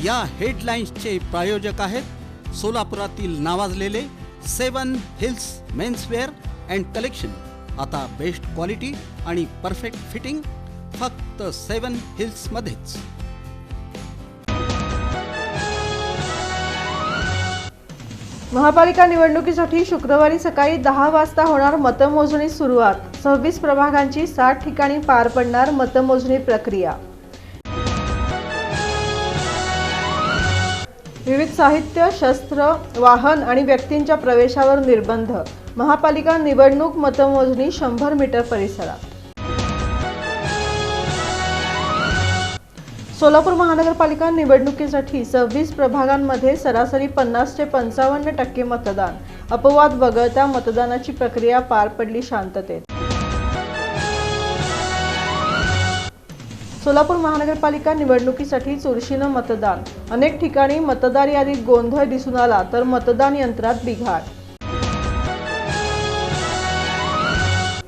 या हेडलाईन्सचे प्रायोजक आहेत सोलापुरातील नावाजलेले 7 हिल्स मेन्सवेअर अँड कलेक्शन। आता बेस्ट क्वालिटी आणि परफेक्ट फिटिंग फक्त 7 हिल्स मध्येच। महापालिका निवडणुकीसाठी शुक्रवारी सकाळी 10 वाजता होणार मतमोजणी सुरुवात। 26 प्रभागांची 60 ठिकाणी पार पडणार मतमोजणी प्रक्रिया। विविध साहित्य, शस्त्र, वाहन आणि व्यक्तींच्या प्रवेशावर निर्बंध। महापालिका निवडणूक मतमोजणी 100 मीटर परिसरात। सोलापूर महानगरपालिका निवडणुकीसाठी 26 प्रभागांमध्ये सरासरी 50 ते 55% मतदान। अपवाद वगळता मतदानाची प्रक्रिया पार पडली शांततेत। सोलापूर महानगरपालिका निवडणुकीसाठी चुरशीनं मतदान। अनेक ठिकाणी मतदार यादीत गोंधळ दिसून आला तर मतदान यंत्रात बिघाड।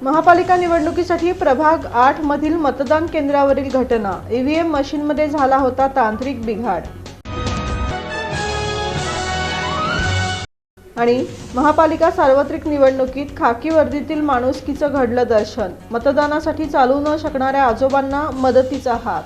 महापालिका निवडणुकीसाठी प्रभाग 8 मधील मतदान केंद्रावरील घटना। ईव्हीएम मशीनमध्ये झाला होता तांत्रिक बिघाड। आणि महापालिका सार्वत्रिक निवडणुकीत खाकी वर्दीतील माणुसकीचं घडलं दर्शन। मतदानासाठी चालू न शकणाऱ्या आजोबांना मदतीचा हात।